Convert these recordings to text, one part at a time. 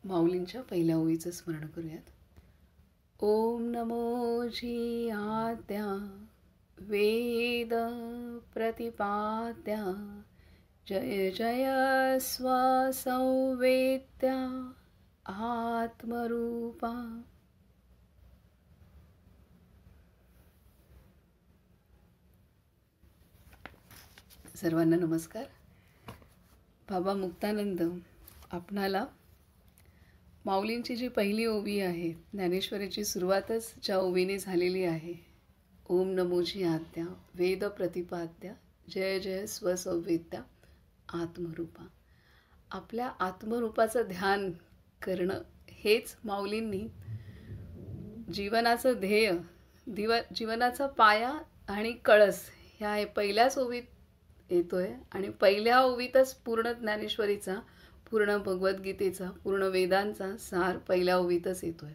माऊलींच्या पहिल्या ओळीचं स्मरण करूयात. ओम नमो जी आद्या वेद प्रतिपाद्या जय जय स्वसंवेद्या आत्मरूपा. सर्वांना नमस्कार. बाबा मुक्तानंद आपणाला माऊलींची जी पहिली ओवी आहे, ज्ञानेश्वरीची सुरुवातच ज्या ओवीने झालेली आहे, ओम नमोजी आद्या वेद प्रतिपाद्या जय जय स्वसंवेद्या आत्मरूपा. आपल्या आत्मरूपाचं ध्यान करणं हेच माऊलींनी जीवनाचं ध्येय, जीवनाचा पाया आणि कळस ह्या पहिल्याच ओवीत येतोय. आणि पहिल्या ओवीतच पूर्ण ज्ञानेश्वरीचा, पूर्ण भगवद्गीतेचा, पूर्ण वेदांचा सार पहिल्या ओवीतच येतोय.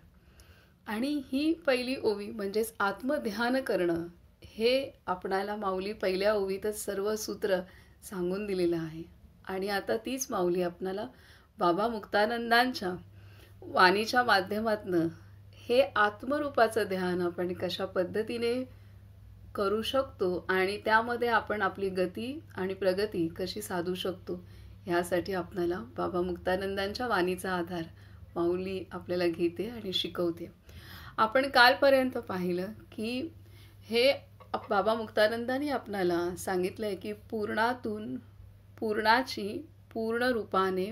आणि ही पहिली ओवी म्हणजेच आत्मध्यान करणं हे आपणाला माऊली पहिल्या ओवीतच सर्व सूत्र सांगून दिलेलं आहे. आणि आता तीच माऊली आपणाला बाबा मुक्तानंदांच्या वाणीच्या माध्यमातनं हे आत्मरूपाचं ध्यान आपण कशा पद्धतीने करू शकतो आणि त्यामध्ये आपण आपली गती आणि प्रगती कशी साधू शकतो ह्यासाठी आपल्याला बाबा मुक्तानंदांच्या वाणीचा आधार माऊली आपल्याला घेते आणि शिकवते. आपण कालपर्यंत पाहिलं की हे बाबा मुक्तानंदांनी आपल्याला सांगितलं आहे की पूर्णातून पूर्णाची पूर्ण रूपाने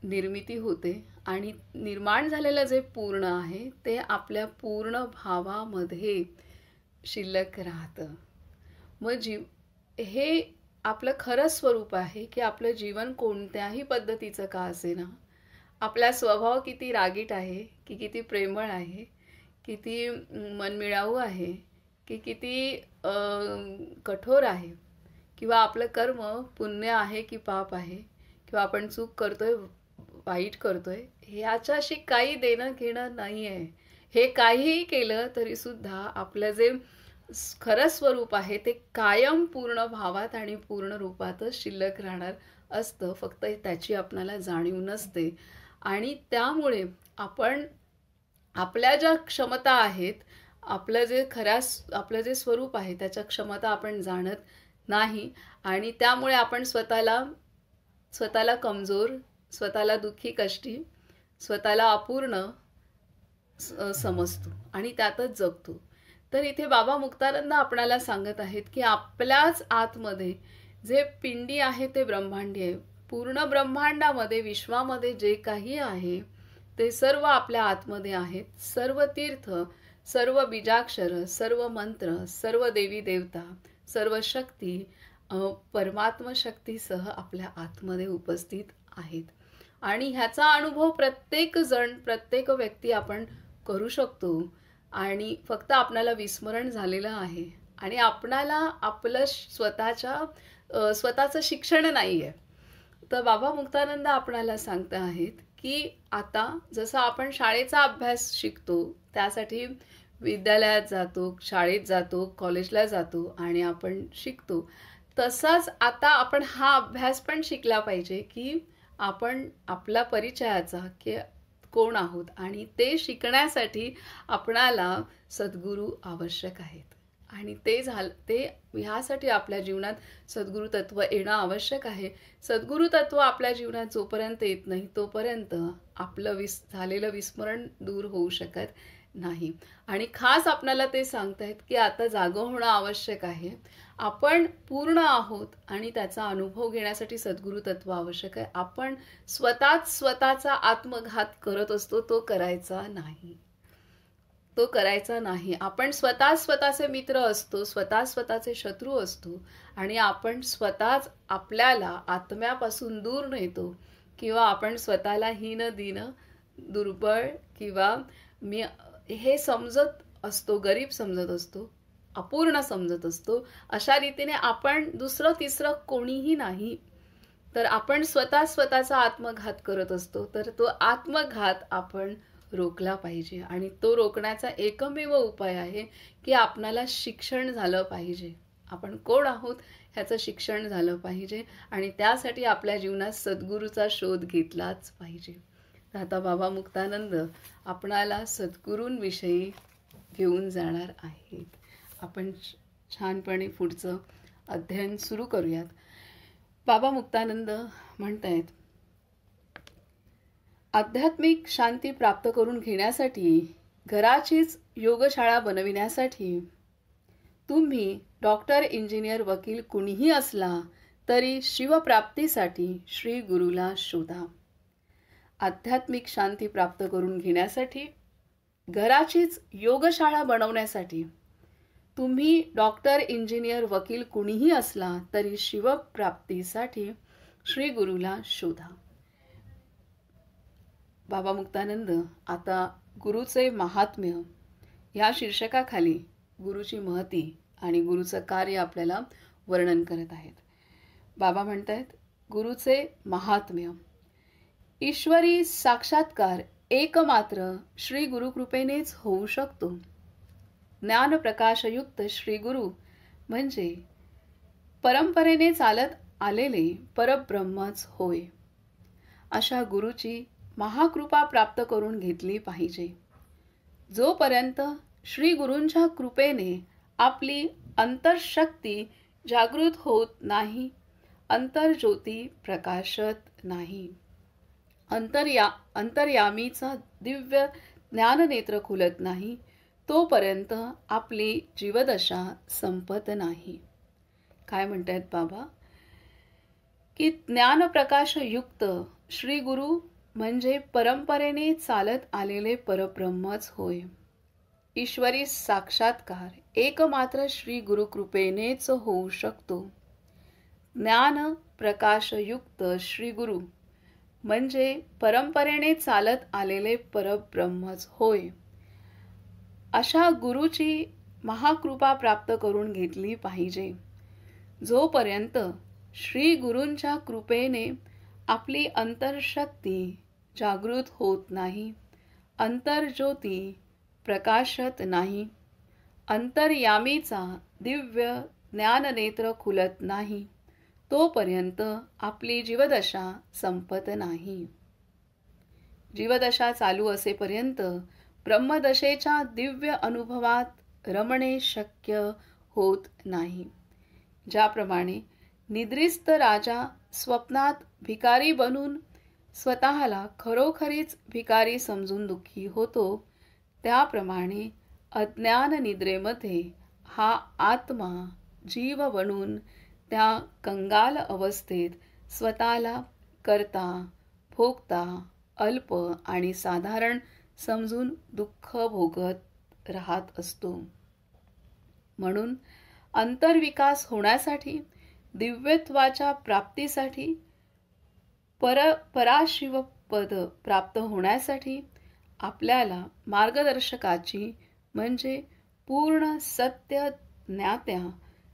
निर्मिती होते आणि निर्माण झालेलं जे पूर्ण आहे ते आपल्या पूर्ण भावामध्ये शिल्लक राहतं. मग हे आपलं खरं स्वरूप आहे की आपलं जीवन कोणत्याही पद्धतीचं का असेना, आपला स्वभाव किती रागीट आहे की किती प्रेमळ आहे, किती मनमिळावू आहे की किती कठोर आहे, किंवा आपलं कर्म पुण्य आहे की पाप आहे, किंवा आपण चूक करतोय वाईट करतोय, ह्याच्याशी काही देणं घेणं नाही आहे. हे काहीही केलं तरीसुद्धा आपलं जे खरं स्वरूप आहे ते कायम पूर्ण भावात आणि पूर्ण रूपातच शिल्लक राहणार असतं. फक्त त्याची आपल्याला जाणीव नसते. आणि त्यामुळे आपण आपल्या ज्या क्षमता आहेत, आपलं जे स्वरूप आहे त्याच्या क्षमता आपण जाणत नाही. आणि त्यामुळे आपण स्वतःला कमजोर, स्वतःला दुःखी, कष्टी, स्वतःला अपूर्ण समजतो आणि त्यातच जगतो. तर इथे बाबा मुक्तानंद आपणाला सांगत आहेत की आपल्याच आतमध्ये जे पिंडी आहे ते ब्रह्मांडी आहे. पूर्ण ब्रह्मांडामध्ये, विश्वामध्ये जे काही आहे ते सर्व आपल्या आतमध्ये आहेत. सर्व तीर्थ, सर्व बीजाक्षर, सर्व मंत्र, सर्व देवी देवता, सर्व शक्ती परमात्म शक्तीसह आपल्या आतमध्ये उपस्थित आहेत. आणि ह्याचा अनुभव प्रत्येक जण, प्रत्येक व्यक्ती आपण करू शकतो. आणि फक्त आपल्याला विस्मरण झालेलं आहे आणि आपणाला आपलं स्वतःचं शिक्षण नाही आहे. तर बाबा मुक्तानंद आपणाला सांगत आहेत की आता जसं आपण शाळेचा अभ्यास शिकतो, त्यासाठी विद्यालयात जातो, शाळेत जातो, कॉलेजला जातो आणि आपण शिकतो, तसाच आता आपण हा अभ्यास पण शिकला पाहिजे की आपण आपला परिचयाचा की कोण आहोत. आणि ते शिकण्यासाठी आपणाला सद्गुरू आवश्यक आहेत. आणि ते ह्यासाठी आपल्या जीवनात सद्गुरू तत्व येणं आवश्यक आहे. सद्गुरू तत्व आपल्या जीवनात जोपर्यंत येत नाही तोपर्यंत आपलं झालेलं विस्मरण दूर होऊ शकत नाही. आणि खास आपल्याला ते सांगतायत की आता जागं होणं आवश्यक आहे. आपण पूर्ण आहोत आणि त्याचा अनुभव घेण्यासाठी सद्गुरू तत्व आवश्यक आहे. आपण स्वतःचा आत्मघात करत असतो, तो करायचा नाही. आपण स्वतःचे मित्र असतो, स्वतःचे शत्रू असतो आणि आपण स्वतःच आपल्याला आत्म्यापासून दूर नेतो. किंवा आपण स्वतःला हीन, दीन, दुर्बळ किंवा हे समजत असतो, गरीब समजत असतो, अपूर्ण समजत असतो. अशा रीतीने आपण दुसरं तिसरं कोणीही नाही, तर आपण स्वतःचा आत्मघात करत असतो. तर तो आत्मघात आपण रोखला पाहिजे. आणि तो रोखण्याचा एकमेव उपाय आहे की आपणाला शिक्षण झालं पाहिजे. आपण कोण आहोत ह्याचं शिक्षण झालं पाहिजे आणि त्यासाठी आपल्या जीवनात सद्गुरूचा शोध घेतलाच पाहिजे. आता बाबा मुक्तानंद आपणाला सद्गुरूंविषयी घेऊन जाणार आहेत. आपण छानपणे पुढचं अध्ययन सुरू करूयात. बाबा मुक्तानंद म्हणतायत, आध्यात्मिक शांती प्राप्त करून घेण्यासाठी, घराचीच योगशाळा बनविण्यासाठी तुम्ही डॉक्टर, इंजिनियर, वकील कुणीही असला तरी शिवप्राप्तीसाठी श्री गुरुला शोधा. आध्यात्मिक शांती प्राप्त करून घेण्यासाठी, घराचीच योगशाळा बनवण्यासाठी तुम्ही डॉक्टर, इंजिनियर, वकील कुणीही असला तरी शिवप्राप्तीसाठी श्री गुरुला शोधा. बाबा मुक्तानंद आता गुरुचे महात्म्य या शीर्षकाखाली गुरुची महती आणि गुरुचं कार्य आपल्याला वर्णन करत आहेत. बाबा म्हणतात, गुरुचे महात्म्य. ईश्वरी साक्षात्कार एकमात्र श्री गुरुकृपेनेच होऊ शकतो. ज्ञानप्रकाशयुक्त श्री गुरु म्हणजे परंपरेने चालत आलेले परब्रह्मच होय. अशा गुरुची महाकृपा प्राप्त करून घेतली पाहिजे. जोपर्यंत श्री गुरूंच्या कृपेने आपली अंतर्शक्ती जागृत होत नाही, अंतर्ज्योती प्रकाशत नाही, अंतर्यामीचा दिव्य ज्ञाननेत्र खुलत नाही, तोपर्यंत आपली जीवदशा संपत नाही. काय म्हणतायत बाबा, की ज्ञानप्रकाशयुक्त श्री गुरु म्हणजे परंपरेने चालत आलेले परब्रह्मच होय. ईश्वरी साक्षात्कार एकमात्र श्री गुरुकृपेनेच होऊ शकतो. ज्ञान प्रकाशयुक्त श्री गुरु म्हणजे परंपरेने चालत आलेले परब्रह्मच होय. अशा गुरुची महाकृपा प्राप्त करून घेतली पाहिजे. जोपर्यंत श्री गुरूंच्या कृपेने आपली अंतर्शक्ती जागृत होत नाही, अंतर्ज्योती प्रकाशत नाही, अंतर्यामीचा दिव्य ज्ञाननेत्र खुलत नाही, तोपर्यंत आपली जीवदशा संपत नाही. जीवदशा चालू असेपर्यंत ब्रह्मदशेच्या दिव्य अनुभवात रमणे शक्य होत नाही. ज्याप्रमाणे निद्रिस्त राजा स्वप्नात भिकारी बनून स्वतःला खरोखरीच भिकारी समजून दुःखी होतो, त्याप्रमाणे अज्ञान निद्रेमध्ये हा आत्मा जीव बनून त्या कंगाल अवस्थेत स्वतःला करता, भोगता, अल्प आणि साधारण समजून दुःख भोगत राहत असतो. म्हणून अंतर्विकास होण्यासाठी, दिव्यत्वाच्या प्राप्तीसाठी, पराशिवपद प्राप्त होण्यासाठी आपल्याला मार्गदर्शकाची म्हणजे पूर्ण सत्य ज्ञात्या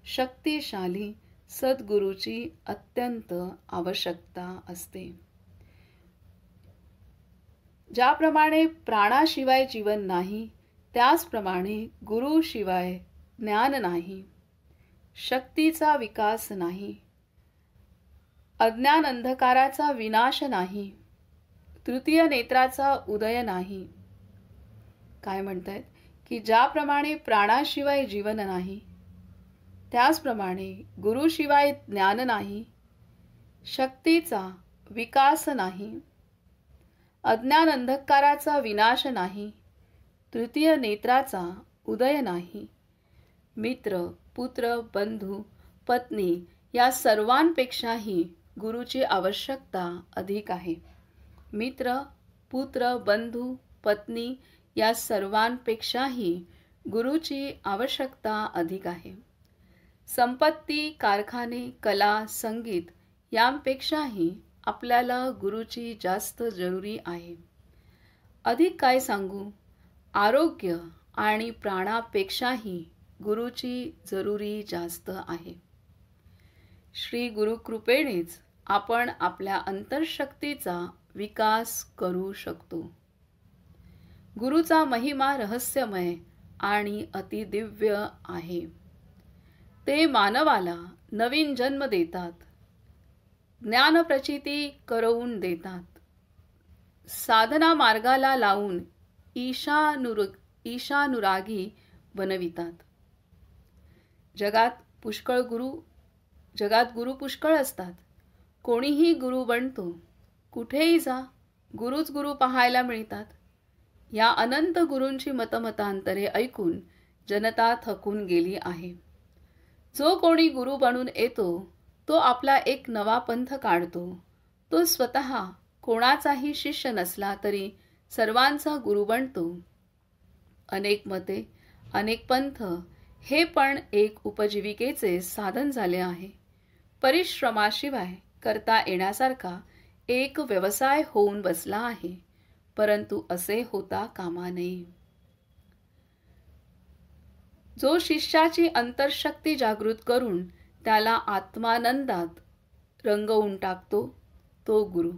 शक्तिशाली सद्गुरूची अत्यंत आवश्यकता असते. ज्याप्रमाणे प्राणाशिवाय जीवन नाही, त्याचप्रमाणे गुरुशिवाय ज्ञान नाही, शक्तीचा विकास नाही, अज्ञान अंधकाराचा विनाश नाही, तृतीय नेत्राचा उदय नाही. काय म्हणतायत, की ज्याप्रमाणे प्राणाशिवाय जीवन नाही, त्याचप्रमाणे गुरुशिवाय ज्ञान नाही, शक्तीचा विकास नाही, अज्ञान अंधकाराचा विनाश नाही, तृतीय नेत्राचा उदय नाही. मित्र, पुत्र, बंधू, पत्नी या सर्वांपेक्षाही गुरुची आवश्यकता अधिक आहे. मित्र, पुत्र, बंधू, पत्नी या सर्वांपेक्षाही गुरुची आवश्यकता अधिक आहे. संपत्ती, कारखाने, कला, संगीत यांपेक्षाही आपल्याला गुरुची जास्त जरुरी आहे. अधिक काय सांगू, आरोग्य आणि प्राणापेक्षाही गुरुची जरुरी जास्त आहे. श्री गुरुकृपेनेच आपण आपल्या अंतर्शक्तीचा विकास करू शकतो. गुरुचा महिमा रहस्यमय आणि अतिदिव्य आहे. ते मानवाला नवीन जन्म देतात, ज्ञानप्रचिती करवून देतात, साधना मार्गाला लावून ईशानुरागी बनवितात. जगात गुरु पुष्कळ असतात. कोणीही गुरु बनतो. कुठेही जा, गुरुच गुरु पाहायला मिळतात. या अनंत गुरूंची मतमतांतरे ऐकून जनता थकून गेली आहे. जो कोणी गुरु बनून येतो तो आपला एक नवा पंथ काढतो. तो स्वतः कोणाचाही शिष्य नसला तरी सर्वांचा गुरु बनतो. अनेक मते, अनेक पंथ हे पण एक उपजीविकेचे साधन झाले आहे. परिश्रमाशिवाय करता येण्यासारखा एक व्यवसाय होऊन बसला आहे. परंतु असे होता कामा नये. जो शिष्याची अंतर्शक्ती जागृत करून त्याला आत्मानंदात रंगवून टाकतो तो गुरु.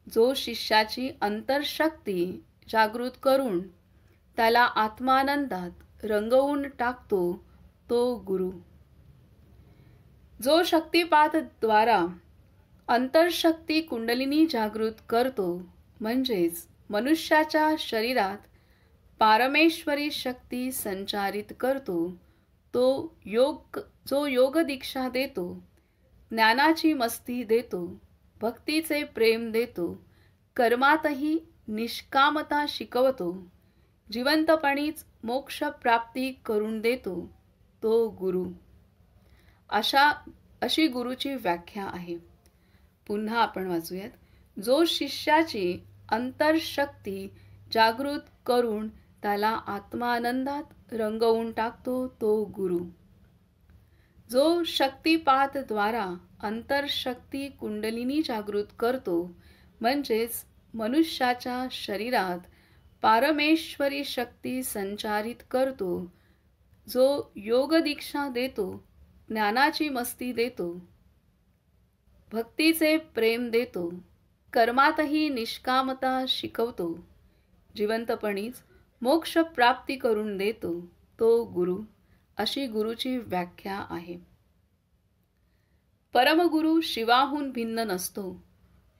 जो शिष्याची अंतर्शक्ती जागृत करून त्याला आत्मानंदात रंगवून टाकतो तो गुरु. जो शक्तिपातद्वारा अंतर्शक्ती कुंडलिनी जागृत करतो म्हणजेच मनुष्याच्या शरीरात पारमेश्वरी शक्ती संचारित करतो जो योग दीक्षा देतो, ज्ञानाची मस्ती देतो, भक्तीचे प्रेम देतो, कर्मातही निष्कामता शिकवतो, जिवंतपणीच मोक्ष प्राप्ती करून देतो तो गुरु. अशी गुरुची व्याख्या आहे. पुन्हा आपण वाचूयात. जो शिष्याची अंतर्शक्ती जागृत करून त्याला आत्मानंदात रंगवून टाकतो तो गुरु. जो शक्तिपातद्वारा अंतर्शक्ती कुंडलिनी जागृत करतो म्हणजेच मनुष्याच्या शरीरात पारमेश्वरी शक्ती संचारित करतो, जो योग दीक्षा देतो, ज्ञानाची मस्ती देतो, भक्तीचे प्रेम देतो, कर्मातही निष्कामता शिकवतो, जिवंतपणीच मोक्ष प्राप्ती करून देतो तो गुरु. अशी गुरुची व्याख्या आहे. परमगुरु शिवाहून भिन्न नसतो.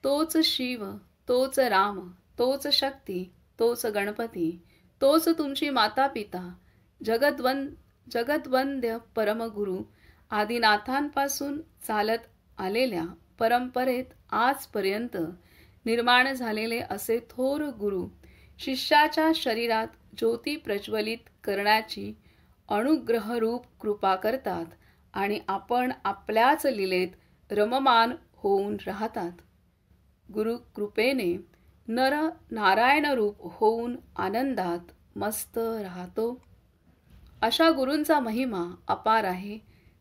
तोच शिव, तोच राम, तोच शक्ती, तोच गणपती, तोच तुमची माता पिता, जगद्वंद्य परमगुरु आदिनाथांपासून चालत आलेल्या परंपरेत आजपर्यंत निर्माण झालेले असे थोर गुरु शिष्याच्या शरीरात ज्योती प्रज्वलित करण्याची अनुग्रहरूप कृपा करतात आणि आपण आपल्याच लीलेत रममान होऊन राहतात. गुरु कृपेने नर नारायण रूप होऊन आनंदात मस्त राहतो. अशा गुरूंचा महिमा अपार आहे.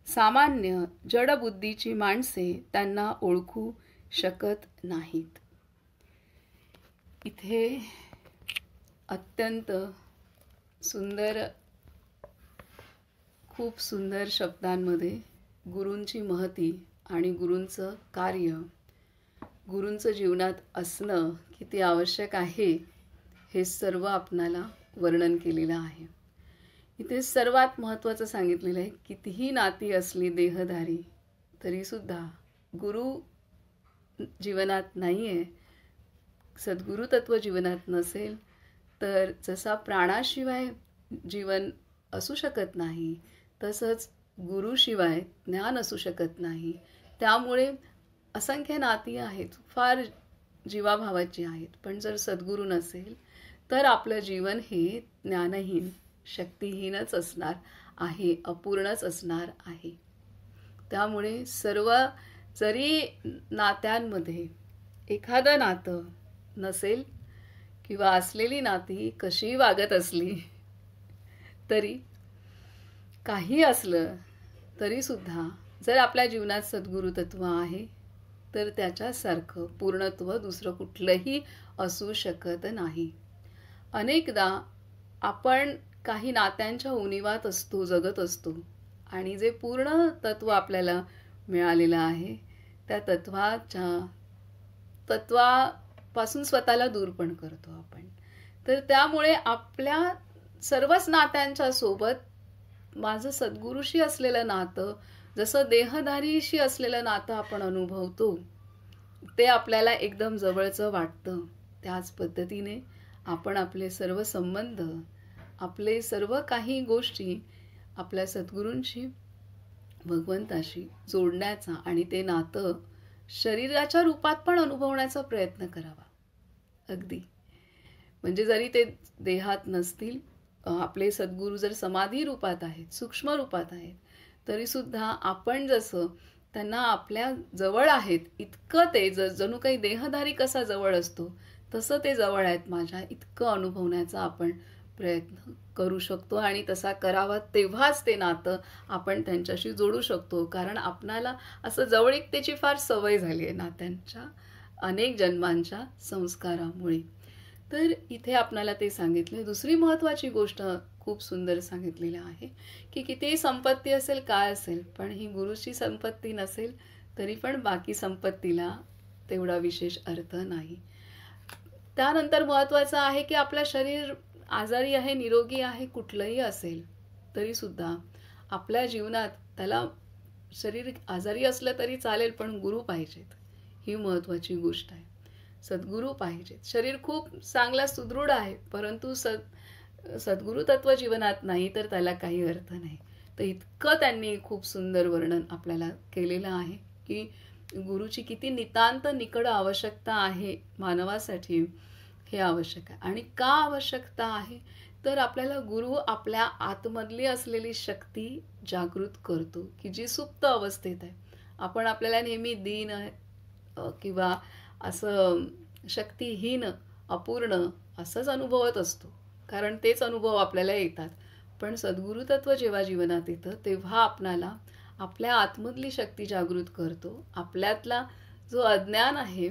सामान्य जडबुद्धीची माणसे त्यांना ओळखू शकत नाहीत. इथे अत्यंत सुंदर, खूप सुंदर शब्दांमध्ये गुरूंची महती आणि गुरूंचं कार्य, गुरूंचं जीवनात असणं किती आवश्यक आहे हे सर्व आपणाला वर्णन केलेलं आहे. इथे सर्वात महत्त्वाचं सांगितलेलं आहे, कितीही नाती असली देहधारी तरीसुद्धा गुरु जीवनात नाही आहे, सद्गुरु तत्व जीवनात नसेल तर जसा प्राणाशिवाय जीवन असू शकत नाही तसंच गुरुशिवाय ज्ञान असू शकत नाही. त्यामुळे असंख्य नाती आहेत, फार जीवाभावाची आहेत, पण जर सद्गुरू नसेल तर आपलं जीवन हे ज्ञानहीन, शक्तिहीनच असणार आहे, अपूर्णच असणार आहे. त्यामुळे सर्व जरी नात्यांमध्ये एखादं नातं नसेल किंवा असलेली नाती कशी वागत असली तरी, काही असलं तरीसुद्धा जर आपल्या जीवनात सद्गुरु तत्व आहे तर त्याच्यासारखं पूर्णत्व दुसरं कुठलंही असू शकत नाही. अनेकदा आपण काही नात्यांच्या उणिवात असतो, जगत असतो आणि जे पूर्ण तत्व आपल्याला मिळालेलं आहे त्या तत्वापासून स्वतःला दूर पण करतो आपण. तर त्यामुळे आपल्या सर्वच नात्यांच्या सोबत माझं सद्गुरूशी असलेलं नातं, जसं देहधारीशी असलेलं नातं आपण अनुभवतो ते आपल्याला एकदम जवळचं वाटतं. त्याच पद्धतीने आपण आपले सर्व संबंध, आपले सर्व काही गोष्टी आपल्या सद्गुरूंशी, भगवंताशी जोडण्याचा आणि ते नातं शरीराच्या रूपात पण अनुभवण्याचा प्रयत्न करावा. अगदी म्हणजे जरी ते देहात नसतील, आपले सद्गुरू जर समाधी रूपात आहेत, सूक्ष्म रूपात आहेत, तरीसुद्धा आपण जसं त्यांना आपल्या जवळ आहेत इतकं ते जणू काही देहधारी कसा जवळ असतो तसं ते जवळ आहेत माझ्या इतकं अनुभवण्याचा आपण प्रयत्न करू शकतो. आणि तसा करावा तेव्हाच ते नातं आपण त्यांच्याशी जोडू शकतो. कारण आपणाला असं जवळीकतेची फार सवय झाली आहे नात्यांच्या अनेक जन्मांच्या संस्कारामुळे. तर इथे आपणाला ते सांगितले. दुसरी महत्त्वाची गोष्ट खूप सुंदर सांगितलेलं आहे की कितीही संपत्ती असेल, काय असेल, पण ही गुरुची संपत्ती नसेल तरी पण बाकी संपत्तीला तेवढा विशेष अर्थ नाही. त्यानंतर महत्त्वाचं आहे की आपलं शरीर आजारी आहे, निरोगी आहे, कुठलंही असेल तरीसुद्धा आपल्या जीवनात त्याला शरीर आजारी असलं तरी चालेल, पण गुरु पाहिजेत. ही महत्त्वाची गोष्ट आहे. सद्गुरू पाहिजेत. शरीर खूप चांगला सुदृढ आहे, परंतु सद्गुरू तत्व जीवनात नाही तर त्याला काही अर्थ नाही. तर इतकं त्यांनी खूप सुंदर वर्णन आपल्याला केलेलं आहे की गुरुची किती नितांत निकड आवश्यकता आहे मानवासाठी, हे आवश्यक आहे. आणि का आवश्यकता आहे तर आपल्याला गुरु आपल्या आतमधली असलेली शक्ती जागृत करतो की जी सुप्त अवस्थेत आहे. आपण आपल्याला नेहमी दीन किंवा असं शक्तिहीन, अपूर्ण असंच अनुभवत असतो, कारण तेच अनुभव आपल्याला येतात. पण सद्गुरू तत्व जेव्हा जीवनात येतं तेव्हा आपणाला आपल्या आतमधली शक्ती जागृत करतो. आपल्यातला जो अज्ञान आहे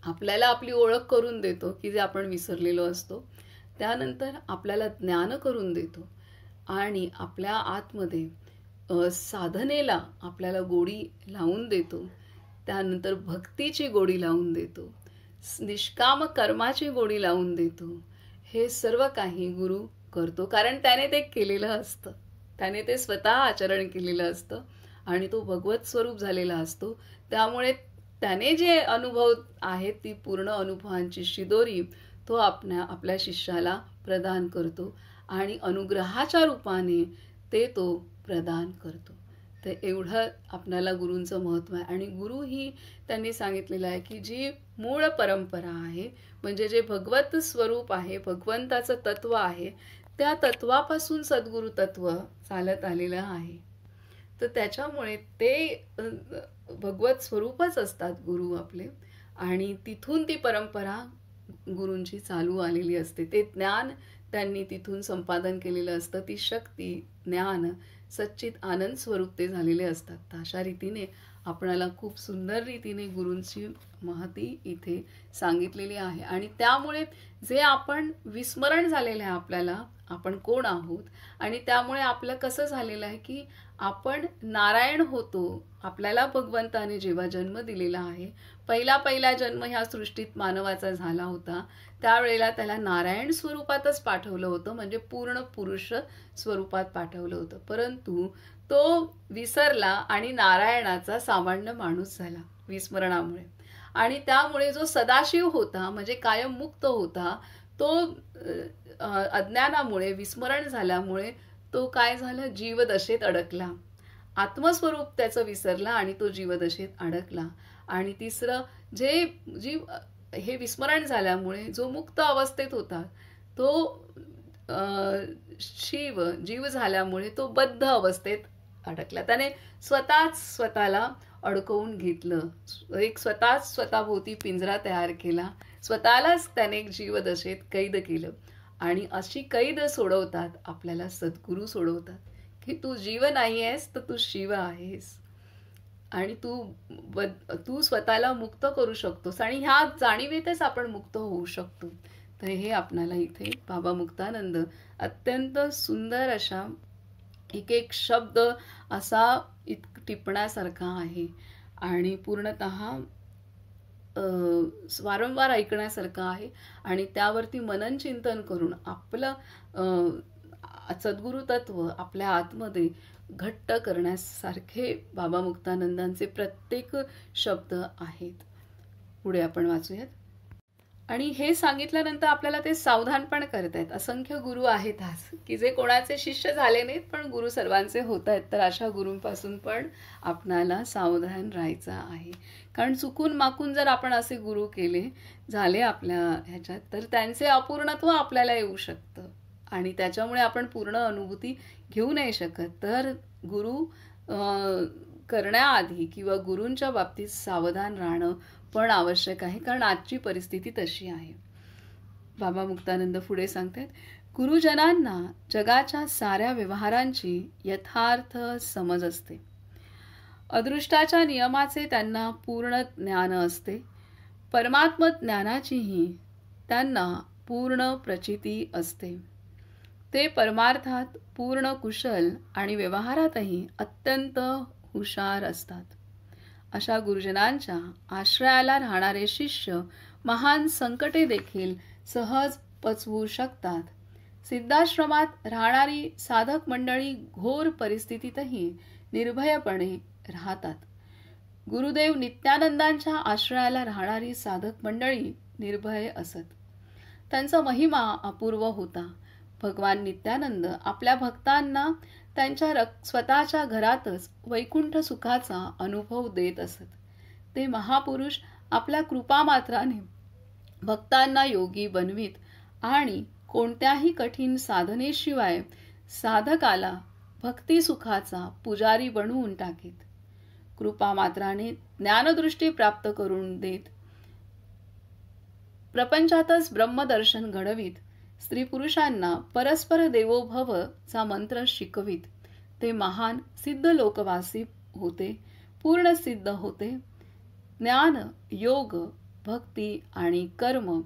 आपल्याला आपली ओळख करून देतो की जे आपण विसरलेलो असतो. त्यानंतर आपल्याला ज्ञान करून देतो आणि आपल्या आतमध्ये साधनेला आपल्याला गोडी लावून देतो. त्यानंतर भक्तीची गोडी लावून देतो, निष्काम कर्माची गोडी लावून देतो. हे सर्व काही गुरु करतो, कारण त्याने ते केलेलं असतं, त्याने ते स्वतः आचरण केलेलं असतं आणि तो भगवत स्वरूप झालेला असतो. त्यामुळे त्याने जे अनुभव आहेत ती पूर्ण अनुभवांची शिदोरी तो आपल्या शिष्याला प्रदान करतो आणि अनुग्रहाच्या रूपाने ते तो प्रदान करतो. तर एवढं आपल्याला गुरूंचं महत्त्व आहे. आणि गुरु ही त्यांनी सांगितलेलं आहे की जी मूळ परंपरा आहे, म्हणजे जे भगवत स्वरूप आहे, भगवंताचं तत्व आहे, त्या तत्वापासून सद्गुरू तत्व चालत आलेलं आहे. तर त्याच्यामुळे ते भगवत स्वरूपच असतात गुरु आपले, आणि तिथून ती परंपरा गुरूंची चालू आलेली असते. ते ज्ञान त्यांनी तिथून संपादन केलेलं असतं, ती शक्ती, ज्ञान, सच्चित आनंद स्वरूप ते झालेले असतात. तर अशा रीतीने आपणाला खूप सुंदर रीतीने गुरूंची महती इथे सांगितलेली आहे. आणि त्यामुळे जे आपण विस्मरण झालेलं आहे आपल्याला, आपण कोण आहोत, आणि त्यामुळे आपलं कसं झालेलं आहे की आपण नारायण होतो. आपल्याला भगवंताने जेव्हा जन्म दिलेला आहे, पहिला जन्म ह्या सृष्टीत मानवाचा झाला होता, त्यावेळेला त्याला नारायण स्वरूपातच पाठवलं होतं, म्हणजे पूर्ण पुरुष स्वरूपात पाठवलं होतं. परंतु तो विसरला आणि नारायणाचा सामान्य माणूस झाला विस्मरणामुळे. आणि त्यामुळे जो सदाशिव होता, म्हणजे कायम मुक्त होता, तो अज्ञानामुळे, विस्मरण झाल्यामुळे तो काय झाला, जीवदशेत अडकला. आत्मस्वरूप त्याचं विसरला आणि तो जीवदशेत अडकला. आणि तिसरं हे विस्मरण झाल्यामुळे जो मुक्त अवस्थेत होता तो जीव झाल्यामुळे तो बद्ध अवस्थेत अडकला. त्याने स्वतःला अडकवून घेतलं, स्वतःच स्वतःभोवती पिंजरा तयार केला, स्वतःलाच त्याने जीवदशेत कैद केलं. आणि अशी कैद सोडवतात आपल्याला सद्गुरू, सोडवतात की तू जीव नाही आहेस तर तू शिव आहेस आणि तू स्वतःला मुक्त करू शकतोस, आणि ह्या जाणीवेतच आपण मुक्त होऊ शकतो. तर हे आपल्याला इथे बाबा मुक्तानंद अत्यंत सुंदर अशा एक शब्द असा टिपण्यासारखा आहे आणि पूर्णतः वारंवार ऐकण्यासारखं आहे. आणि त्यावरती मनन चिंतन करून आपलं सद्गुरू तत्व आपल्या आतमध्ये घट्ट करण्यासारखे बाबा मुक्तानंदांचे प्रत्येक शब्द आहेत. पुढे आपण वाचूयात. आणि हे सांगितल्यानंतर आपल्याला ते सावधान पण करतायत. असंख्य गुरु आहेत आज की जे कोणाचे शिष्य झाले नाहीत पण गुरु सर्वांचे होत आहेत. तर अशा गुरूंपासून पण आपणाला सावधान राहायचं आहे. कारण चुकून माकून जर आपण असे गुरु केले झाले आपल्या ह्याच्यात तर त्यांचे अपूर्णत्व आपल्याला येऊ शकतं आणि त्याच्यामुळे आपण पूर्ण अनुभूती घेऊ नाही शकत. तर गुरु करण्याआधी किंवा गुरूंच्या बाबतीत सावधान राहणं पण आवश्यक आहे. कारण आजची परिस्थिती तशी आहे. बाबा मुक्तानंद पुढे सांगतात, गुरुजनांना जगाच्या साऱ्या व्यवहारांची यथार्थ समज असते. अदृष्टाच्या नियमाचे त्यांना पूर्ण ज्ञान असते. परमात्म ज्ञानाचीही त्यांना पूर्ण प्रचिती असते. ते परमार्थात पूर्ण कुशल आणि व्यवहारातही अत्यंत हुशार असतात. अशा गुरुजनांच्या आश्रयाला राहणारे शिष्य महान संकटे देखील सहज पचवू शकतात. सिद्धाश्रमात राहणारी साधक मंडळी घोर परिस्थितीतही निर्भयपणे राहतात. गुरुदेव नित्यानंदांच्या आश्रयाला राहणारी साधक मंडळी निर्भय असत. त्यांचा महिमा अपूर्व होता. भगवान नित्यानंद आपल्या भक्तांना त्यांच्या स्वतःच्या घरातच वैकुंठ सुखाचा अनुभव देत असत. ते महापुरुष आपल्या कृपामात्राने भक्तांना योगी बनवीत आणि कोणत्याही कठीण साधनेशिवाय साधकाला भक्ती सुखाचा पुजारी बनवून टाकीत. कृपामात्राने ज्ञानदृष्टी प्राप्त करून देत. प्रपंचातच ब्रह्मदर्शन घडवीत. स्त्री पुरुषांना परस्पर देवोभव चा मंत्र शिकवित. ते महान सिद्ध लोकवासी होते. पूर्ण सिद्ध होते. ज्ञान, योग, भक्ती आणि कर्म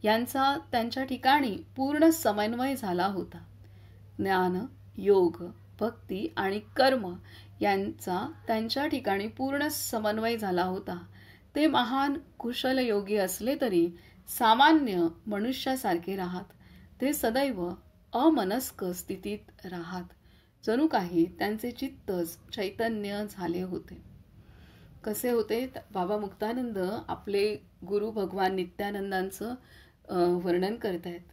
यांचा त्यांच्या ठिकाणी पूर्ण समन्वय झाला होता. ज्ञान, योग, भक्ती आणि कर्म यांचा त्यांच्या ठिकाणी पूर्ण समन्वय झाला होता. ते महान कुशल योगी असले तरी सामान्य मनुष्यासारखे राहत. ते सदैव अमनस्क स्थितीत राहत. जणू काही त्यांचे चित्तच चैतन्य झाले होते. कसे होते? बाबा मुक्तानंद आपले गुरु भगवान नित्यानंदांचं वर्णन करतायत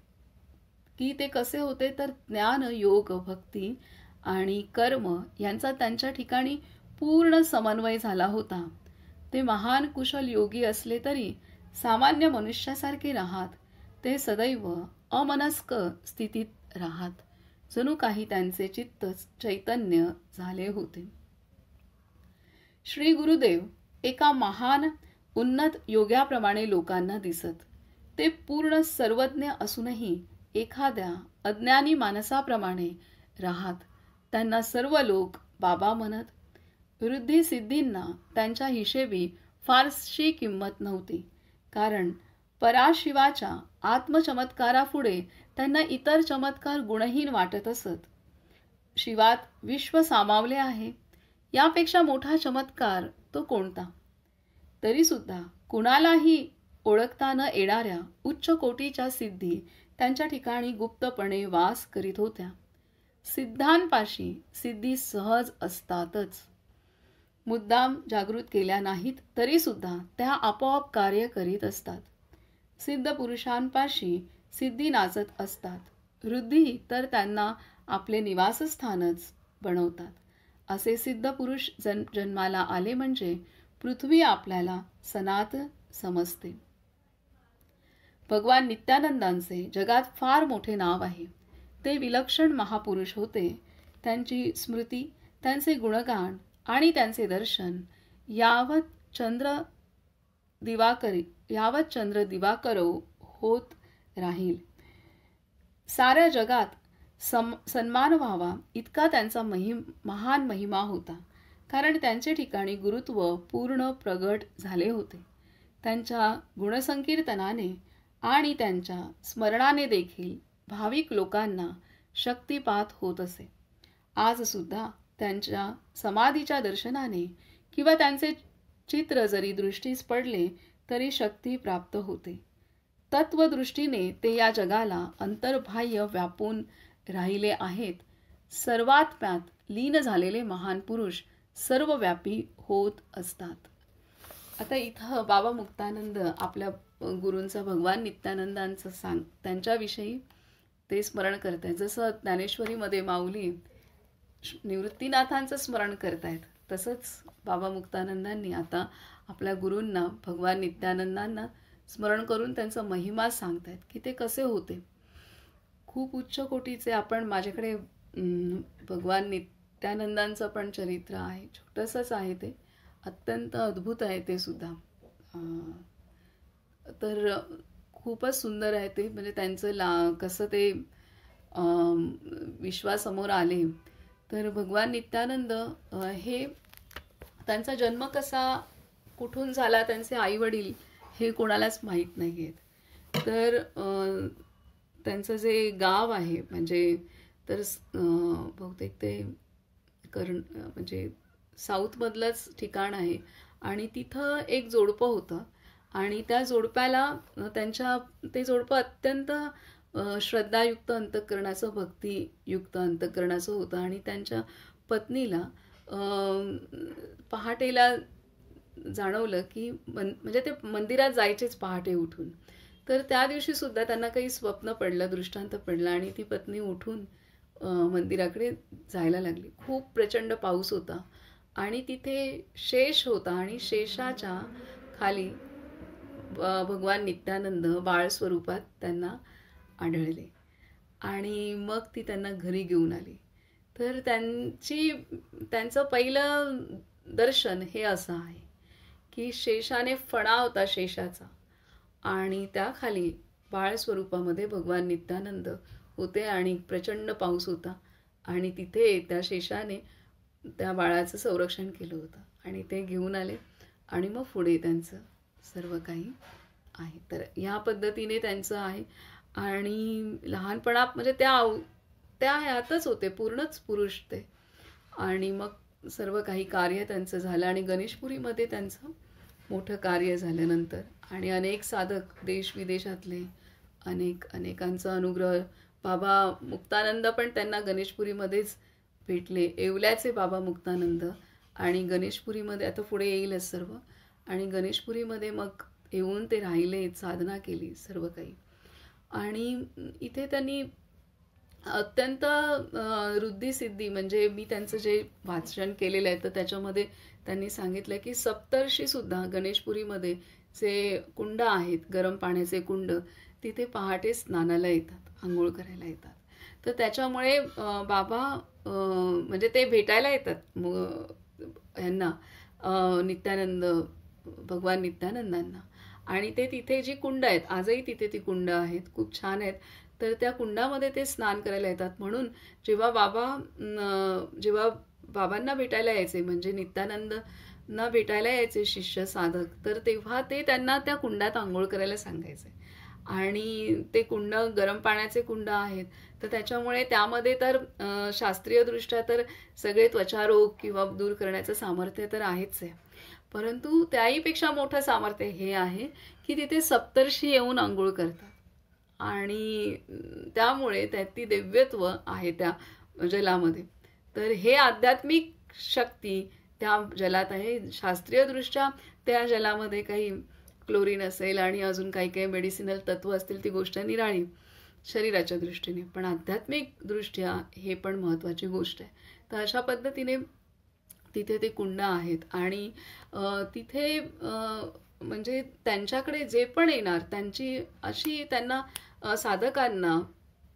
की ते कसे होते. तर ज्ञान, योग, भक्ती आणि कर्म यांचा त्यांच्या ठिकाणी पूर्ण समन्वय झाला होता. ते महान कुशल योगी असले तरी सामान्य मनुष्यासारखे राहत. ते सदैव अमनस्क स्थितीत राहत. जणू काही त्यांचे चित्तच चैतन्य झाले होते. श्री गुरुदेव एका महान उन्नत योग्याप्रमाणे लोकांना दिसत. ते पूर्ण सर्वज्ञ असूनही एखाद्या अज्ञानी माणसाप्रमाणे राहत. त्यांना सर्व लोक बाबा म्हणत. वृद्धी सिद्धींना त्यांच्या हिशेबी फारशी किंमत नव्हती. कारण पराशिवाच्या आत्मचमत्कारापुढे त्यांना इतर चमत्कार गुणहीन वाटत असत. शिवात विश्व सामावले आहे. यापेक्षा मोठा चमत्कार तो कोणता? तरी सुद्धा कुणालाही ओळखता न येणाऱ्या उच्च कोटीच्या सिद्धी त्यांच्या ठिकाणी गुप्तपणे वास करीत होत्या. सिद्धांपाशी सिद्धी सहज असतातच. मुद्दाम जागृत केल्या नाहीत तरी सुद्धा त्या आपोआप कार्य करीत असतात. सिद्ध पुरुषांपाशी सिद्धी नाचत असतात. वृद्धी तर त्यांना आपले निवासस्थानच बनवतात. असे सिद्ध पुरुष जन्माला आले म्हणजे पृथ्वी आपल्याला सनात समजते. भगवान नित्यानंदांचे जगात फार मोठे नाव आहे. ते विलक्षण महापुरुष होते. त्यांची स्मृती, त्यांचे गुणगान आणि त्यांचे दर्शन यावत चंद्र दिवाकरो होत राहील. साऱ्या जगात सन्मान व्हावा इतका त्यांचा महान महिमा होता. कारण त्यांचे ठिकाणी गुरुत्व पूर्ण प्रगट झाले होते. त्यांच्या गुणसंकीर्तनाने आणि त्यांच्या स्मरणाने देखील भाविक लोकांना शक्तिपात होत असे. आज सुद्धा त्यांच्या समाधीच्या दर्शनाने किंवा त्यांचे चित्र जरी दृष्टीस पडले तरी शक्ती प्राप्त होते. तत्वदृष्टीने ते या जगाला अंतर्बाह्य व्यापून राहिले आहेत. सर्वात्म्यात लीन झालेले महान पुरुष सर्वव्यापी होत असतात. आता इथं बाबा मुक्तानंद आपल्या गुरूंचा भगवान नित्यानंदांचं त्यांच्याविषयी ते स्मरण करतायत. जसं ज्ञानेश्वरीमध्ये माऊली निवृत्तीनाथांचं स्मरण करतायत, तसंच बाबा मुक्तानंदांनी आता आपल्या गुरूंना भगवान नित्यानंदांना स्मरण करून त्यांचा महिमा सांगतायत की ते कसे होते. खूप उच्च कोटीचे आपण माझ्याकडे भगवान नित्यानंदांचं पण चरित्र आहे, छोटंसंच आहे ते, अत्यंत अद्भुत आहे ते सुद्धा. तर खूपच सुंदर आहे ते. म्हणजे त्यांचं कसं ते विश्वासमोर आले. तर भगवान नित्यानंद हे त्यांचा जन्म कसा कुठून झाला, त्यांचे आईवडील हे कोणालाच माहीत नाही आहेत. तर त्यांचं जे गाव आहे म्हणजे तर बहुतेक ते म्हणजे साऊथमधलंच ठिकाण आहे आणि तिथं एक जोडपं होतं आणि त्या जोडप्याला ते जोडपं अत्यंत श्रद्धायुक्त अंतःकरणाचं, भक्तियुक्त अंतःकरणाचं होतं आणि त्यांच्या पत्नीला पहाटेला जाणवलं की म्हणजे ते मंदिरात जायचेच पहाटे उठून. तर त्या दिवशी सुद्धा त्यांना काही स्वप्न पडलं, दृष्टांत पडला आणि ती पत्नी उठून मंदिराकडे जायला लागली. खूप प्रचंड पाऊस होता आणि तिथे शेष होता आणि शेषाच्या खाली भगवान नित्यानंद बाळ स्वरूपात त्यांना आढळले आणि मग ती त्यांना घरी घेऊन आली. तर त्यांचं पहिलं दर्शन हे असं आहे की शेषाने फणा होता शेषाचा आणि त्याखाली बाळ स्वरूपामध्ये भगवान नित्यानंद होते आणि प्रचंड पाऊस होता आणि तिथे त्या शेषाने त्या बाळाचं संरक्षण केलं होतं आणि ते घेऊन आले आणि मग पुढे त्यांचं सर्व काही आहे. तर ह्या पद्धतीने त्यांचं आहे आणि लहानपणात म्हणजे त्या ह्यातच होते, पूर्णच पुरुष ते. आणि मग सर्व काही कार्य त्यांचं झालं आणि गणेशपुरीमध्ये त्यांचं मोठं कार्य झाल्यानंतर आणि अनेक साधक देश विदेशातले अनेकांचा अनुग्रह. बाबा मुक्तानंद पण त्यांना गणेशपुरीमध्येच भेटले, येवल्याचे बाबा मुक्तानंद. आणि गणेशपुरीमध्ये आता पुढे येईलच सर्व. आणि गणेशपुरीमध्ये मग येऊन ते राहिले, साधना केली सर्व काही. आणि इथे त्यांनी अत्यंत रुद्धिसिद्धी म्हणजे मी त्यांचं जे वाचन केलेलं आहे तर त्याच्यामध्ये त्यांनी सांगितलं की सप्तर्षीसुद्धा गणेशपुरीमध्ये जे कुंड आहेत, गरम पाण्याचे कुंड, तिथे पहाटे स्नानाला येतात, आंघोळ करायला येतात. तर त्याच्यामुळे बाबा म्हणजे ते भेटायला येतात यांना, नित्यानंद, भगवान नित्यानंदांना. आणि ते तिथे जी कुंड आहेत, आजही तिथे ती कुंड आहेत, खूप छान आहेत. तर त्या कुंडामध्ये ते स्नान करायला येतात. म्हणून जेव्हा बाबांना भेटायला यायचे म्हणजे नित्यानंदना भेटायला यायचे शिष्य साधक, तर तेव्हा ते त्यांना त्या कुंडात आंघोळ करायला सांगायचे. आणि ते कुंड गरम पाण्याचे कुंड आहेत, तर त्याच्यामुळे त्यामध्ये तर शास्त्रीयदृष्ट्या तर सगळे त्वचारोग किंवा दूर करण्याचं सामर्थ्य तर आहेच आहे. परंतु त्याहीपेक्षा मोठं सामर्थ्य हे आहे की तिथे सप्तर्षी येऊन आंघोळ करतात आणि त्यामुळे ती दिव्यत्व आहे त्या जलामध्ये. तर हे आध्यात्मिक शक्ती त्या जलात आहे. शास्त्रीयदृष्ट्या त्या जलामध्ये काही क्लोरीन असेल आणि अजून काही काही मेडिसिनल तत्व असतील, ती गोष्ट निराळी शरीराच्या दृष्टीने, पण आध्यात्मिक दृष्ट्या हे पण महत्त्वाची गोष्ट आहे. तर अशा पद्धतीने तिथे ते कुंड आहेत आणि तिथे म्हणजे त्यांच्याकडे जे पण येणार त्यांना साधकांना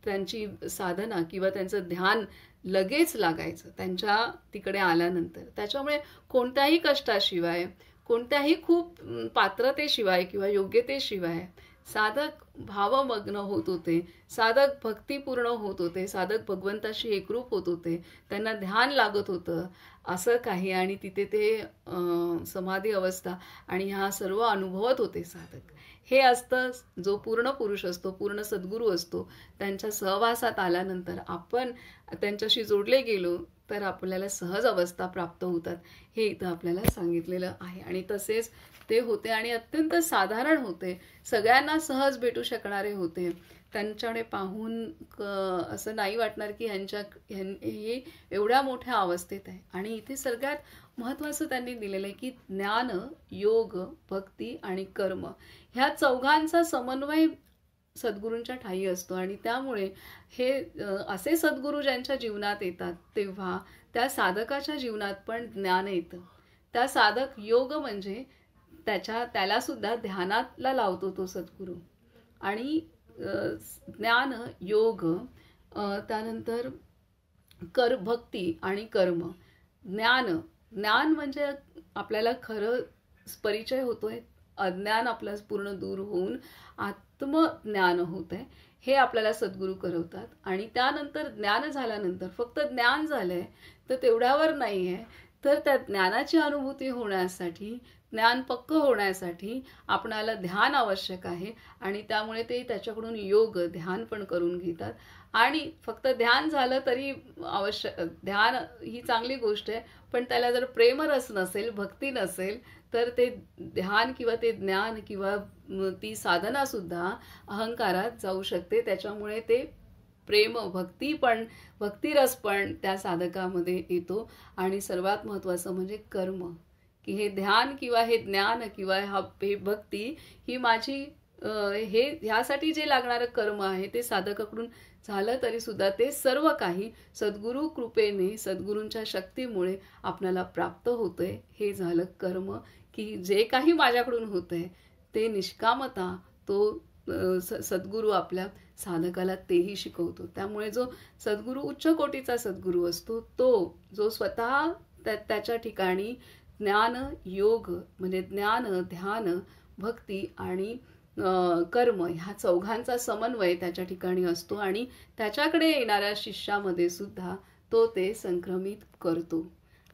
त्यांची साधना किंवा त्यांचं ध्यान लगेच लागायचं त्यांच्या तिकडे आल्यानंतर. त्याच्यामुळे कोणत्याही कष्टाशिवाय, कोणत्याही खूप पात्रतेशिवाय किंवा योग्यतेशिवाय साधक भावमग्न होत होते, साधक भक्तिपूर्ण होत होते, साधक भगवंताशी एकरूप होत होते, त्यांना ध्यान लागत होतं असं काही. आणि तिथे ते समाधी अवस्था आणि ह्या सर्व अनुभवत होते साधक. हे असतं जो पूर्ण पुरुष असतो, पूर्ण सद्गुरू असतो, त्यांच्या सहवासात आल्यानंतर आपण त्यांच्याशी जोडले गेलो तर आपल्याला सहज अवस्था प्राप्त होतात हे इथं आपल्याला सांगितलेलं आहे. आणि तसेच ते होते आणि अत्यंत साधारण होते, सगळ्यांना सहज भेटू शकणारे होते. त्यांच्याकडे पाहून असं नाही वाटणार की हे एवढ्या मोठ्या अवस्थेत आहे. आणि इथे सगळ्यात महत्त्वाचं त्यांनी दिलेलं आहे की ज्ञान, योग, भक्ती आणि कर्म ह्या चौघांचा समन्वय सद्गुरूंच्या ठायी असतो. आणि त्यामुळे हे असे सद्गुरू ज्यांच्या जीवनात येतात तेव्हा त्या साधकाच्या जीवनात पण ज्ञान येतं. त्या साधक योग म्हणजे त्याला सुद्धा ध्यानातला लावतो तो सद्गुरू. आणि ज्ञान, योग, त्यानंतर भक्ती आणि कर्म. ज्ञान म्हणजे आपल्याला खरं परिचय होतोय, अज्ञान आपलं पूर्ण दूर होऊन आत्मज्ञान होत आहे हे आपल्याला सद्गुरू करवतात. आणि त्यानंतर ज्ञान झाल्यानंतर फक्त ज्ञान झालंय तर तेवढ्यावर नाही आहे, तर त्या ज्ञानाची अनुभूती होण्यासाठी, ज्ञान पक्क होण्यासाठी आपणाला ध्यान आवश्यक आहे. आणि त्यामुळे ते त्याच्याकडून योग, ध्यान पण करून घेतात. आणि फक्त ध्यान झालं तरी ध्यान ही चांगली गोष्ट आहे, पण त्याला जर प्रेमरस नसेल, भक्ती नसेल, तर ते ध्यान किंवा ते ज्ञान किंवा ती साधना सुद्धा अहंकारात जाऊ शकते. त्याच्यामुळे ते भक्तिरस पण त्या साधकामध्ये येतो. आणि सर्वात महत्त्वाचं म्हणजे कर्म, की हे ध्यान किंवा हे ज्ञान किंवा हे भक्ती ही माझी ह्यासाठी जे लागणारं कर्म आहे ते साधकाकडून झालं तरी सुद्धा ते सर्व काही सद्गुरू कृपेने, सद्गुरूंच्या शक्तीमुळे आपल्याला प्राप्त होतंय. हे झालं कर्म, की जे काही माझ्याकडून होतंय ते निष्कामता तो सद्गुरू आपल्या साधकाला तेही शिकवतो. त्यामुळे जो सद्गुरू उच्च कोटीचा सद्गुरू असतो, तो जो स्वतः त्याच्या ठिकाणी ज्ञान, योग म्हणजे ज्ञान, ध्यान, भक्ती आणि कर्म ह्या चौघांचा समन्वय त्याच्या ठिकाणी असतो. आणि त्याच्याकडे येणाऱ्या शिष्यामध्ये सुद्धा तो ते संक्रमित करतो.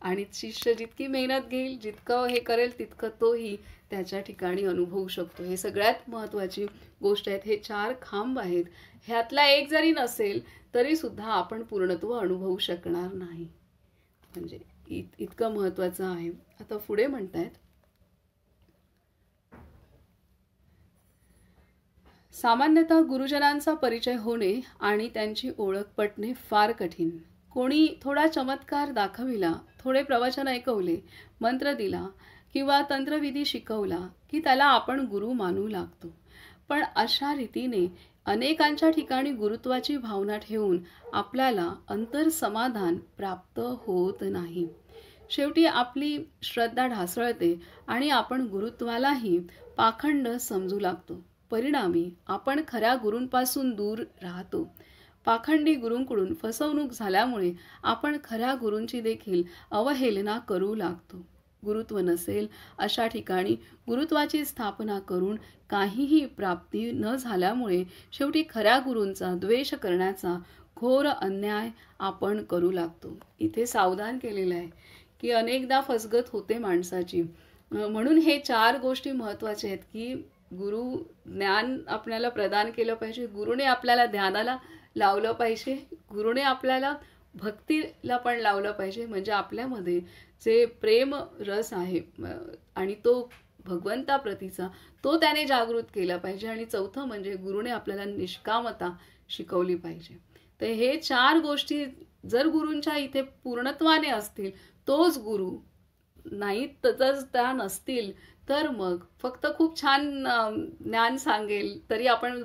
आणि शिष्य जितकी मेहनत घेईल, जितकं हे करेल, तितकं तोही त्याच्या ठिकाणी अनुभवू शकतो. हे सगळ्यात महत्त्वाची गोष्ट आहेत. हे 4 खांब आहेत. ह्यातला एक जरी नसेल तरी सुद्धा आपण पूर्णत्व अनुभवू शकणार नाही. म्हणजे इतकं महत्त्वाचं आहे. आता पुढे म्हणतायत, सामान्यतः गुरुजनांचा परिचय होणे आणि त्यांची ओळख पटणे फार कठीण. कोणी थोडा चमत्कार दाखविला, थोडे प्रवचन ऐकवले, मंत्र दिला किंवा तंत्रविधी शिकवला की त्याला आपण गुरु मानू लागतो. पण अशा रीतीने अनेकांच्या ठिकाणी गुरुत्वाची भावना ठेवून आपल्याला अंतर्समाधान प्राप्त होत नाही. शेवटी आपली श्रद्धा ढासळते आणि आपण गुरुत्वालाही पाखंड समजू लागतो. परिणामी आपण खऱ्या गुरूंपासून दूर राहतो. पाखंडी गुरूंकडून फसवणूक झाल्यामुळे आपण खऱ्या गुरूंची देखील अवहेलना करू लागतो. गुरुत्व नसेल अशा ठिकाणी गुरुत्वाची स्थापना करून काहीही प्राप्ती न झाल्यामुळे शेवटी खऱ्या गुरूंचा द्वेष करण्याचा घोर अन्याय आपण करू लागतो. इथे सावधान केलेलं आहे की अनेकदा फसगत होते माणसाची. म्हणून हे 4 गोष्टी महत्त्वाच्या आहेत की गुरु ज्ञान आपल्याला प्रदान केलं पाहिजे, गुरुने आपल्याला ध्यानाला लावलं पाहिजे, गुरुने आपल्याला भक्तीला पण लावलं पाहिजे. म्हणजे आपल्यामध्ये जे प्रेम रस आहे आणि तो भगवंताप्रतीचा तो त्याने जागृत केला पाहिजे. आणि चौथं म्हणजे गुरुने आपल्याला निष्कामता शिकवली पाहिजे. तर हे 4 गोष्टी जर गुरूंच्या इथे पूर्णत्वाने असतील तोच गुरु, नाही तर त्या नसतील तर मग फक्त खूप छान ज्ञान सांगेल तरी आपण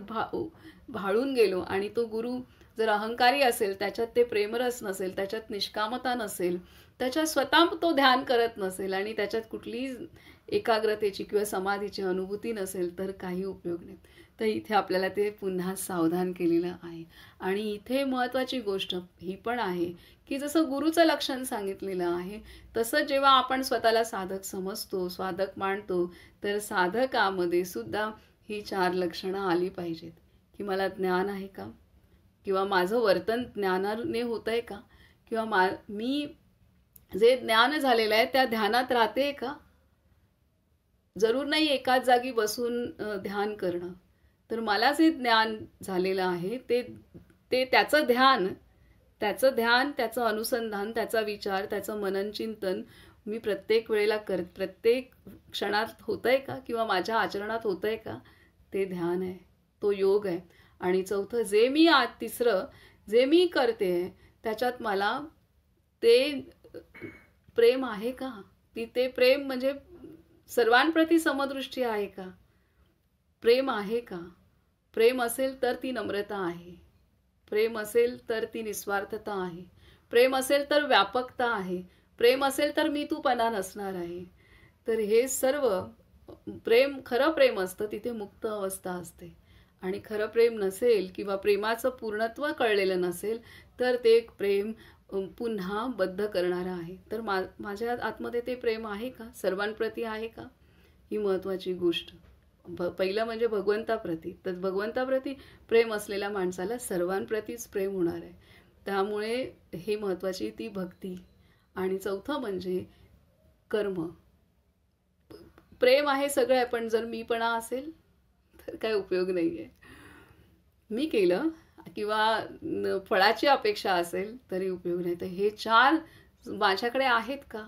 भाळून गेलो. आणि तो गुरु जर अहंकारी असेल, त्याच्यात ते प्रेमरस नसेल, त्याच्यात निष्कामता नसेल, त्याच्यात स्वतः तो ध्यान करत नसेल आणि त्याच्यात कुठलीही एकाग्रतेची किंवा समाधीची अनुभूती नसेल तर काही उपयोग नाही. तर इथे आपल्याला ते पुन्हा सावधान केलेलं आहे. आणि इथे महत्त्वाची गोष्ट ही पण आहे की जसं गुरुचं लक्षण सांगितलेलं आहे तसं जेव्हा आपण स्वतःला साधक समजतो, साधक मानतो, तर साधकामध्ये सुद्धा ही 4 लक्षणं आली पाहिजेत. की मला ज्ञान आहे का, किंवा माझं वर्तन ज्ञानाने होत आहे का, किंवा मी जे ज्ञान झालेलं आहे त्या ध्यानात राहते का. जरूर नाही एकाच जागी बसून ध्यान करणं, तर मला जे ज्ञान झालेलं आहे ते त्याचं ध्यान त्याचं ध्यान, त्याचं अनुसंधान, त्याचा विचार, त्याचं मनन चिंतन मी प्रत्येक वेळेला प्रत्येक क्षणात होतंय का किंवा माझ्या आचरणात होतंय का, ते ध्यान आहे, तो योग आहे. आणि चौथं तिसरं जे मी करते त्याच्यात मला ते प्रेम आहे का, ते प्रेम म्हणजे सर्वांप्रती समदृष्टी आहे का, प्रेम आहे का. प्रेम असेल तर ती नम्रता आहे, प्रेम असेल तर ती निस्वार्थता आहे, प्रेम असेल तर व्यापकता आहे, प्रेम असेल तर मी तूपणा नसणार आहे. तर हे सर्व प्रेम, खरं प्रेम असतं तिथे मुक्त अवस्था असते. आणि खरं प्रेम नसेल किंवा प्रेमाचं पूर्णत्व कळलेलं नसेल तर ते प्रेम पुन्हा बद्ध करणारं आहे. तर माझ्या आतमध्ये ते प्रेम आहे का, सर्वांप्रती आहे का, ही महत्त्वाची गोष्ट. पहिलं म्हणजे भगवंताप्रती. तर भगवंताप्रती प्रेम असलेल्या माणसाला सर्वांप्रतीच प्रेम होणार आहे. त्यामुळे ही महत्त्वाची ती भक्ती. आणि चौथं म्हणजे कर्म. प्रेम आहे सगळं आहे, पण जर मीपणा असेल तर काय उपयोग नाही आहे. मी केलं किंवा फळाची अपेक्षा असेल तरी उपयोग नाही. तर हे 4 माझ्याकडे आहेत का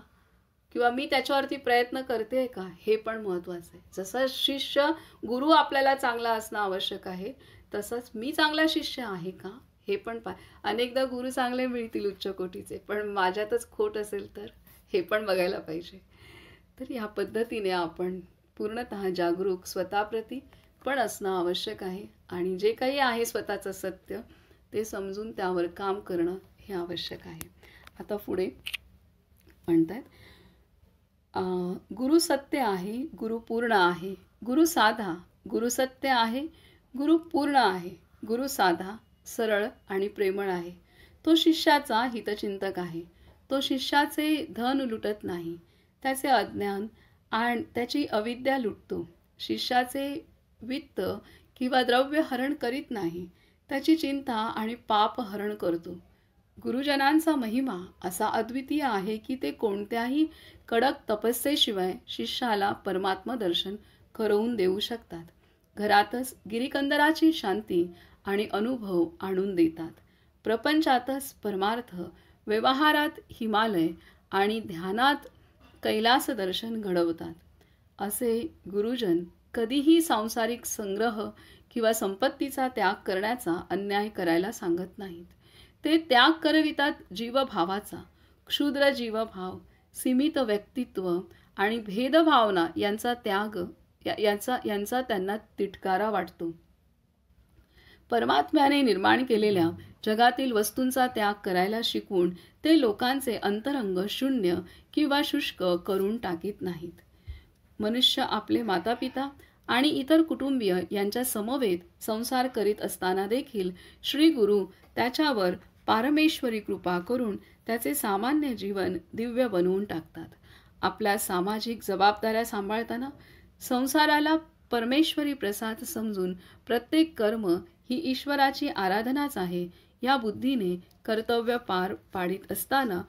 किंवा मी त्याच्यावरती प्रयत्न करते का, हे पण महत्त्वाचं आहे. जसं शिष्य गुरु आपल्याला चांगला असणं आवश्यक आहे, तसंच मी चांगला शिष्य आहे का, हे पण अनेकदा गुरु चांगले मिळतील उच्च कोटीचे, पण माझ्यातच खोट असेल तर हे पण बघायला पाहिजे. तर ह्या पद्धतीने आपण पूर्णतः जागरूक स्वतःप्रती पण असणं आवश्यक आहे. आणि जे काही आहे स्वतःचं सत्य ते समजून त्यावर काम करणं हे आवश्यक आहे. आता पुढे म्हणतात, गुरु सत्य आहे, गुरु पूर्ण आहे, गुरु साधा, गुरु सत्य आहे, गुरु पूर्ण आहे, गुरु साधा, सरळ आणि प्रेमळ आहे. तो शिष्याचा हितचिंतक आहे. तो शिष्याचे धन लुटत नाही, त्याचे अज्ञान आणि त्याची अविद्या लुटतो. शिष्याचे वित्त किंवा द्रव्य हरण करीत नाही, त्याची चिंता आणि पाप हरण करतो. गुरुजनांचा महिमा असा अद्वितीय आहे की ते कोणत्याही कडक तपस्येशिवाय शिष्याला परमात्मा दर्शन करवून देऊ शकतात. घरातच गिरीकंदराची शांती आणि अनुभव आणून देतात. प्रपंचातच परमार्थ, व्यवहारात हिमालय आणि ध्यानात कैलास दर्शन घडवतात. असे गुरुजन कधीही सांसारिक संग्रह किंवा संपत्तीचा त्याग करण्याचा अन्याय करायला सांगत नाहीत. ते त्याग करवितात जीवभावाचा. क्षुद्र जीवभाव, सीमित व्यक्तित्व आणि भेदभावना यांचा त्याग यांचा त्यांना तिटकारा वाटतो. परमात्म्याने निर्माण केलेल्या जगातील वस्तूंचा त्याग करायला शिकवून ते लोकांचे अंतरंग शून्य किंवा शुष्क करून टाकीत नाहीत. मनुष्य आपले मातापिता आणि इतर कुटुंबीय यांच्या समवेत संसार करीत असताना देखील श्री गुरु त्याच्यावर पारमेश्वरी कृपा करून त्याचे सामान्य जीवन दिव्य बनवून टाकतात. आपल्या सामाजिक जबाबदाऱ्या सांभाळताना संसाराला परमेश्वरी प्रसाद समजून प्रत्येक कर्म ही ईश्वराची आराधनाच आहे या बुद्धीने कर्तव्य पार पाडित असताना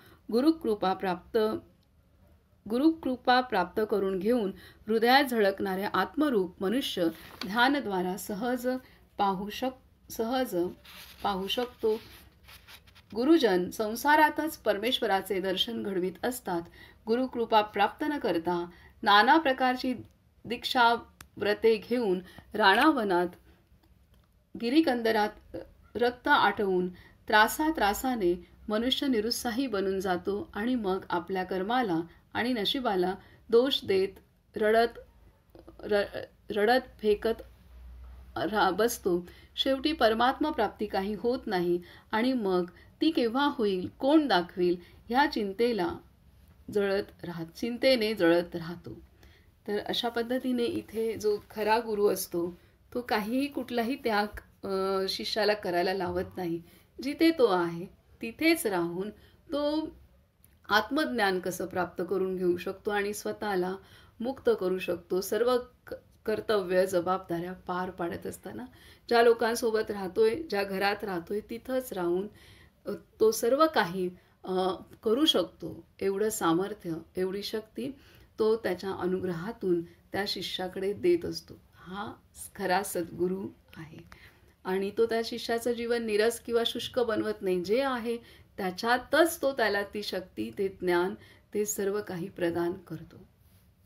गुरुकृपा प्राप्त करून घेऊन हृदयात झळकणारे आत्मरूप मनुष्य ध्यानद्वारा सहज पाहू शकतो. गुरुजन संसारातच परमेश्वराचे दर्शन घडवीत असतात. गुरुकृपा प्राप्त न करता नाना प्रकारची दीक्षा व्रते घेऊन राणावनात गिरीकंदरात रक्त आटवून त्रासाने मनुष्य निरुत्साही बनून जातो आणि मग आपल्या कर्माला आणि नशिबाला दोष देत रडत फेकत बसतो. शेवटी परमात्मा प्राप्ती काही होत नाही आणि मग ती केव्हा होईल, कोण दाखवेल ह्या चिंतेने जळत राहतो. तर अशा पद्धतीने इथे जो खरा गुरु असतो तो कुठलाही त्याग शिष्याला करायला लावत नाही. जिथे तो आहे तिथेच राहून तो आत्मज्ञान कसं प्राप्त करून घेऊ शकतो आणि स्वतःला मुक्त करू शकतो. सर्व कर्तव्य जबाबदाऱ्या पार पाडत असताना ज्या लोकांसोबत राहतोय, ज्या घरात राहतोय तिथंच राहून तो सर्व काही करू शकतो. एवढं सामर्थ्य, एवढी शक्ती तो त्याच्या अनुग्रहातून त्या शिष्याकडे देत असतो. हा खरा सद्गुरू आहे. आणि तो त्या शिष्याचं जीवन निरस किंवा शुष्क बनवत नाही. जे आहे त्याच्यातच तो त्याला ती शक्ती, ते ज्ञान, ते सर्व काही प्रदान करतो.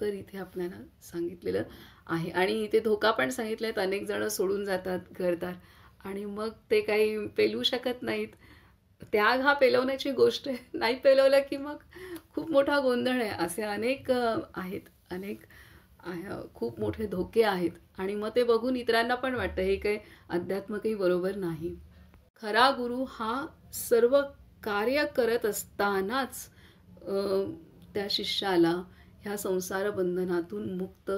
तर इथे आपल्याला सांगितलेलं आहे. आणि इथे धोका पण सांगितलेत. अनेक जण सोडून जातात घरदार आणि मग ते काही पेलू शकत नाहीत. त्याग हा पेलवण्याची गोष्ट आहे. नाही पेलवलं की मग खूप मोठा गोंधळ आहे. असे अनेक आहेत, अनेक खूप मोठे धोके आहेत. आणि मग ते बघून इतरांना पण वाटतं हे काही अध्यात्म काही बरोबर नाही. खरा गुरु हा सर्व कार्य करत असतानाच त्या शिष्याला ह्या संसार बंधनातून मुक्त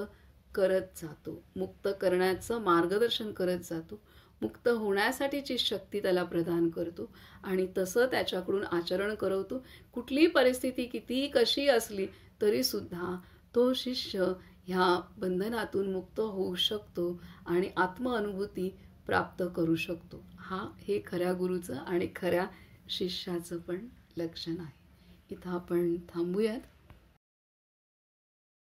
करत जातो, मुक्त करण्याचं मार्गदर्शन करत जातो, मुक्त होण्यासाठीची शक्ती त्याला प्रदान करतो आणि तसं त्याच्याकडून आचरण करवतो. कुठलीही परिस्थिती कितीही कशी असली तरीसुद्धा तो शिष्य ह्या बंधनातून मुक्त होऊ शकतो आणि आत्मअनुभूती प्राप्त करू शकतो. हे खऱ्या गुरुचं आणि खऱ्या शिष्याचं पण लक्षण आहे. इथं आपण थांबूयात.